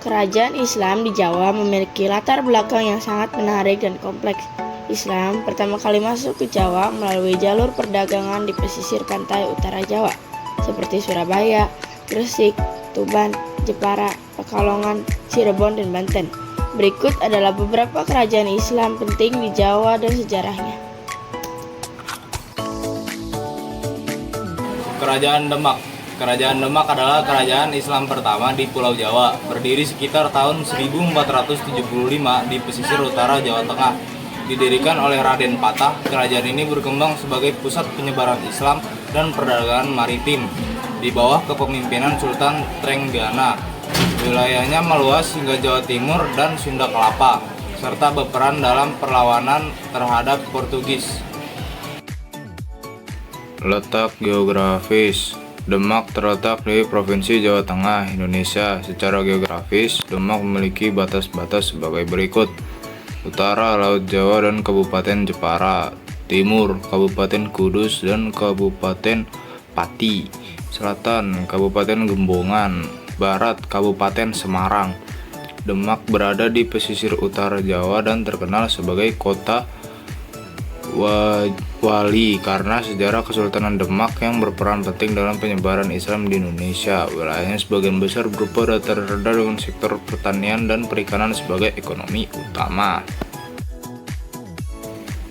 Kerajaan Islam di Jawa memiliki latar belakang yang sangat menarik dan kompleks. Islam pertama kali masuk ke Jawa melalui jalur perdagangan di pesisir pantai utara Jawa, seperti Surabaya, Gresik, Tuban, Jepara, Pekalongan, Cirebon, dan Banten. Berikut adalah beberapa kerajaan Islam penting di Jawa dan sejarahnya. Kerajaan Demak. Kerajaan Demak adalah kerajaan Islam pertama di Pulau Jawa, berdiri sekitar tahun 1475 di pesisir utara Jawa Tengah. Didirikan oleh Raden Patah, kerajaan ini berkembang sebagai pusat penyebaran Islam dan perdagangan maritim di bawah kepemimpinan Sultan Trenggana. Wilayahnya meluas hingga Jawa Timur dan Sunda Kelapa, serta berperan dalam perlawanan terhadap Portugis. Letak geografis. Demak terletak di Provinsi Jawa Tengah, Indonesia. Secara geografis, Demak memiliki batas-batas sebagai berikut. Utara, Laut Jawa dan Kabupaten Jepara. Timur, Kabupaten Kudus dan Kabupaten Pati. Selatan, Kabupaten Gembongan. Barat, Kabupaten Semarang. Demak berada di pesisir utara Jawa dan terkenal sebagai kota wali karena sejarah Kesultanan Demak yang berperan penting dalam penyebaran Islam di Indonesia. Wilayahnya sebagian besar berupa dataran rendah dengan sektor pertanian dan perikanan sebagai ekonomi utama.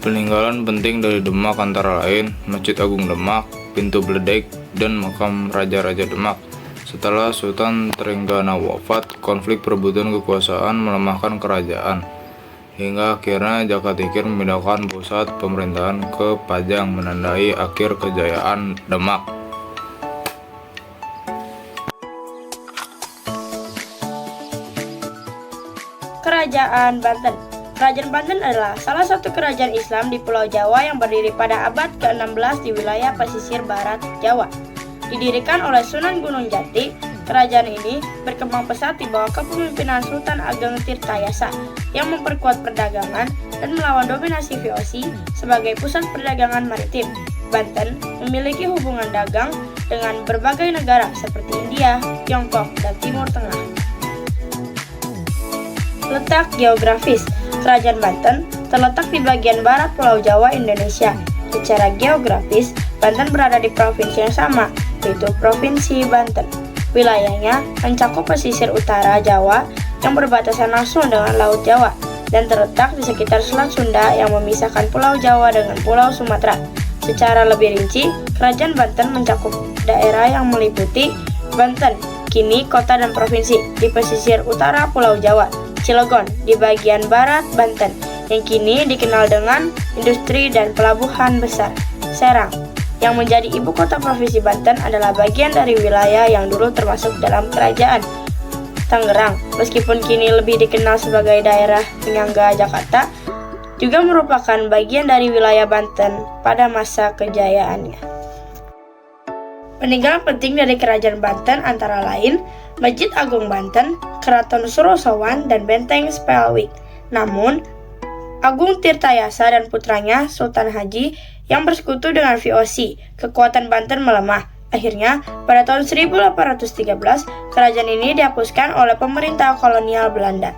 Peninggalan penting dari Demak antara lain Masjid Agung Demak, Pintu Bledek, dan Makam Raja-Raja Demak. Setelah Sultan Trenggana wafat, konflik perebutan kekuasaan melemahkan kerajaan, hingga akhirnya Jaka-Tingkir memindahkan pusat pemerintahan ke Pajang, menandai akhir kejayaan Demak. Kerajaan Banten. Kerajaan Banten adalah salah satu kerajaan Islam di Pulau Jawa yang berdiri pada abad ke-16 di wilayah pesisir barat Jawa. Didirikan oleh Sunan Gunung Jati, kerajaan ini berkembang pesat di bawah kepemimpinan Sultan Ageng Tirtayasa yang memperkuat perdagangan dan melawan dominasi VOC sebagai pusat perdagangan maritim. Banten memiliki hubungan dagang dengan berbagai negara seperti India, Tiongkok, dan Timur Tengah. Letak geografis. Kerajaan Banten terletak di bagian barat Pulau Jawa, Indonesia. Secara geografis, Banten berada di provinsi yang sama, yaitu Provinsi Banten. Wilayahnya mencakup pesisir utara Jawa yang berbatasan langsung dengan Laut Jawa dan terletak di sekitar Selat Sunda yang memisahkan Pulau Jawa dengan Pulau Sumatera. Secara lebih rinci, Kerajaan Banten mencakup daerah yang meliputi Banten, kini kota dan provinsi, di pesisir utara Pulau Jawa, Cilegon di bagian barat Banten, yang kini dikenal dengan industri dan pelabuhan besar, Serang, yang menjadi ibu kota provinsi Banten adalah bagian dari wilayah yang dulu termasuk dalam kerajaan Tangerang, meskipun kini lebih dikenal sebagai daerah penyangga Jakarta, juga merupakan bagian dari wilayah Banten pada masa kejayaannya. Peninggalan penting dari kerajaan Banten antara lain Masjid Agung Banten, Keraton Surosowan, dan Benteng Spelwijk. Namun, Agung Tirtayasa dan putranya Sultan Haji yang bersekutu dengan VOC, kekuatan Banten melemah. Akhirnya, pada tahun 1813, kerajaan ini dihapuskan oleh pemerintah kolonial Belanda.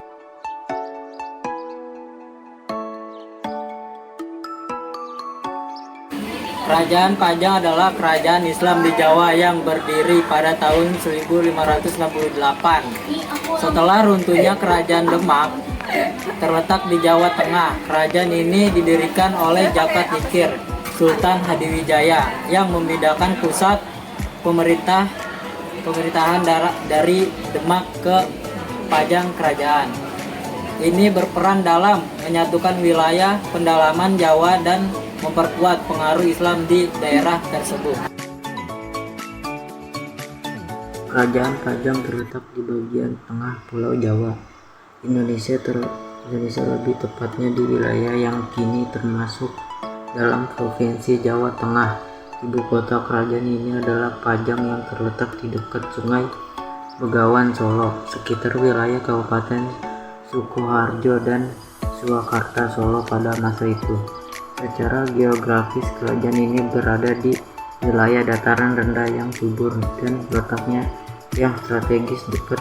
Kerajaan Pajang adalah kerajaan Islam di Jawa yang berdiri pada tahun 1568. Setelah runtuhnya kerajaan Demak, terletak di Jawa Tengah. Kerajaan ini didirikan oleh Jaka-Tingkir, Sultan Hadiwijaya, yang memindahkan pusat pemerintahan dari Demak ke Pajang kerajaan. Ini berperan dalam menyatukan wilayah pendalaman Jawa dan memperkuat pengaruh Islam di daerah tersebut. Kerajaan Pajang terletak di bagian tengah Pulau Jawa, Indonesia lebih tepatnya di wilayah yang kini termasuk dalam Provinsi Jawa Tengah. Ibu kota kerajaan ini adalah Pajang yang terletak di dekat Sungai Begawan, Solo, sekitar wilayah Kabupaten Sukoharjo dan Surakarta, Solo pada masa itu. Secara geografis, kerajaan ini berada di wilayah dataran rendah yang subur dan letaknya yang strategis dekat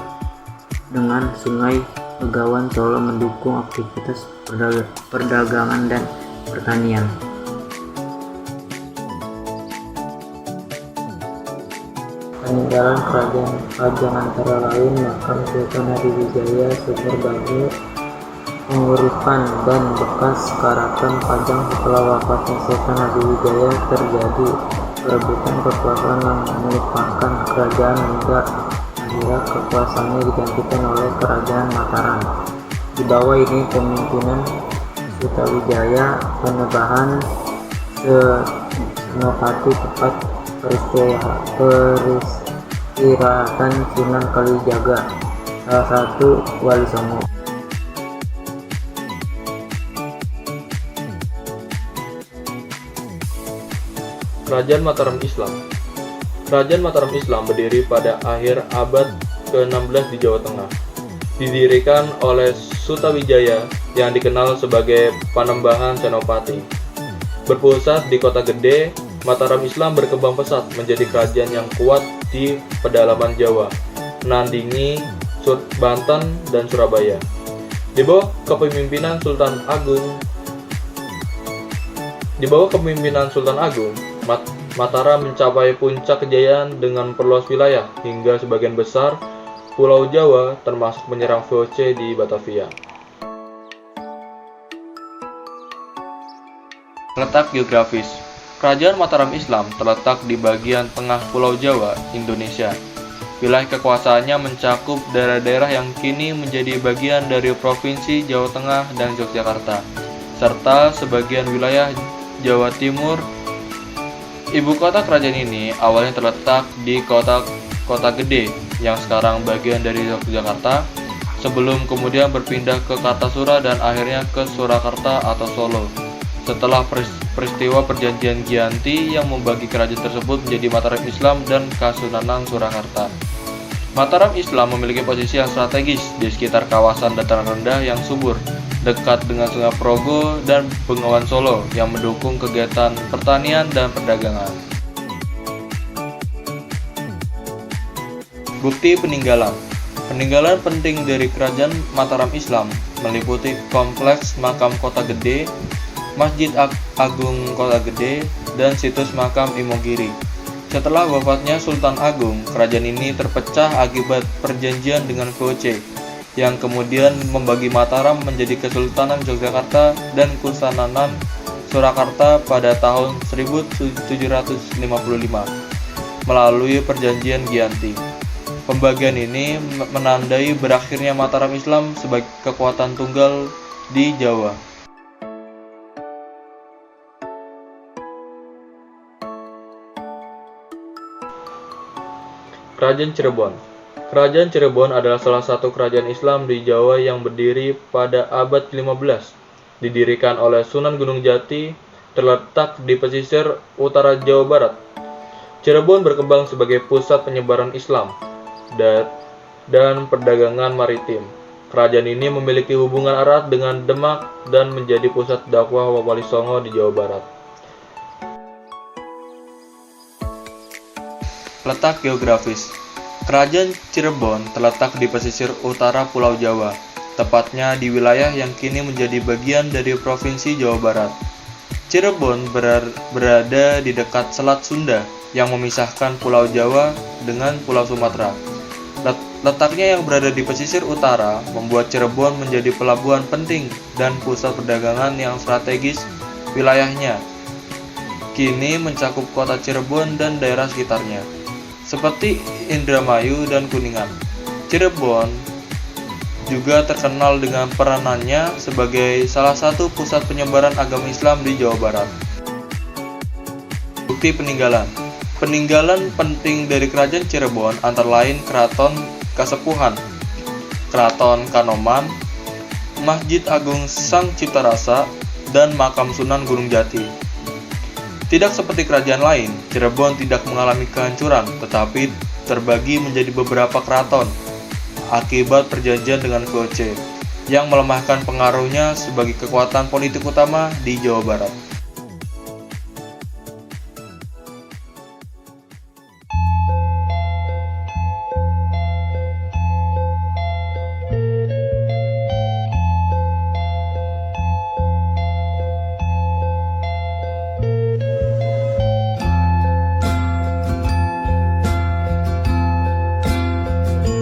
dengan Sungai Begawan Solo mendukung aktivitas perdagangan dan pertanian. Peninggalan kerajaan antara lain makam Sultan Hadiwijaya, Sumber Batu, Penguripan, dan bekas Karaton Pajang. Setelah wafatnya Sultan Hadiwijaya terjadi perebutan kekuasaan yang melupakan kerajaan hingga akhirnya kekuasaannya digantikan oleh Kerajaan Mataram. Di bawah ini pemimpinan Sutawijaya, Panembahan Senopati tepat peristirahatan Sunan Kalijaga, salah satu Wali Songo. Kerajaan Mataram Islam. Kerajaan Mataram Islam berdiri pada akhir abad ke-16 di Jawa Tengah. Didirikan oleh Sutawijaya yang dikenal sebagai Panembahan Senopati. Berpusat di Kota Gede, Mataram Islam berkembang pesat menjadi kerajaan yang kuat di pedalaman Jawa, menandingi Banten dan Surabaya. Di bawah kepemimpinan Sultan Agung, Mataram mencapai puncak kejayaan dengan perluas wilayah hingga sebagian besar Pulau Jawa termasuk menyerang VOC di Batavia. Letak geografis. Kerajaan Mataram Islam terletak di bagian tengah Pulau Jawa, Indonesia. Wilayah kekuasaannya mencakup daerah-daerah yang kini menjadi bagian dari Provinsi Jawa Tengah dan Yogyakarta, serta sebagian wilayah Jawa Timur. Ibu kota kerajaan ini awalnya terletak di Kota Gede yang sekarang bagian dari Yogyakarta, sebelum kemudian berpindah ke Kartasura dan akhirnya ke Surakarta atau Solo. Setelah peristiwa Perjanjian Giyanti yang membagi kerajaan tersebut menjadi Mataram Islam dan Kasunanan Surakarta. Mataram Islam memiliki posisi yang strategis di sekitar kawasan dataran rendah yang subur, dekat dengan Sungai Progo dan Bengawan Solo yang mendukung kegiatan pertanian dan perdagangan. Bukti peninggalan. Peninggalan penting dari Kerajaan Mataram Islam meliputi kompleks makam Kota Gede, Masjid Agung Kota Gede, dan situs makam Imogiri. Setelah wafatnya Sultan Agung, kerajaan ini terpecah akibat perjanjian dengan VOC, yang kemudian membagi Mataram menjadi Kesultanan Yogyakarta dan Kesultanan Surakarta pada tahun 1755 melalui Perjanjian Giyanti. Pembagian ini menandai berakhirnya Mataram Islam sebagai kekuatan tunggal di Jawa. Kerajaan Cirebon. Kerajaan Cirebon adalah salah satu kerajaan Islam di Jawa yang berdiri pada abad ke-15. Didirikan oleh Sunan Gunung Jati, terletak di pesisir utara Jawa Barat. Cirebon berkembang sebagai pusat penyebaran Islam dan perdagangan maritim. Kerajaan ini memiliki hubungan erat dengan Demak dan menjadi pusat dakwah Wali Songo di Jawa Barat. Letak geografis. Kerajaan Cirebon terletak di pesisir utara Pulau Jawa, tepatnya di wilayah yang kini menjadi bagian dari Provinsi Jawa Barat. Cirebon berada di dekat Selat Sunda yang memisahkan Pulau Jawa dengan Pulau Sumatera. Letaknya yang berada di pesisir utara membuat Cirebon menjadi pelabuhan penting dan pusat perdagangan yang strategis. Wilayahnya kini mencakup kota Cirebon dan daerah sekitarnya, seperti Indramayu dan Kuningan. Cirebon juga terkenal dengan peranannya sebagai salah satu pusat penyebaran agama Islam di Jawa Barat. Bukti peninggalan. Peninggalan penting dari Kerajaan Cirebon antara lain Keraton Kasepuhan, Keraton Kanoman, Masjid Agung Sang Cipta Rasa, dan Makam Sunan Gunung Jati. Tidak seperti kerajaan lain, Cirebon tidak mengalami kehancuran, tetapi terbagi menjadi beberapa keraton akibat perjanjian dengan VOC yang melemahkan pengaruhnya sebagai kekuatan politik utama di Jawa Barat.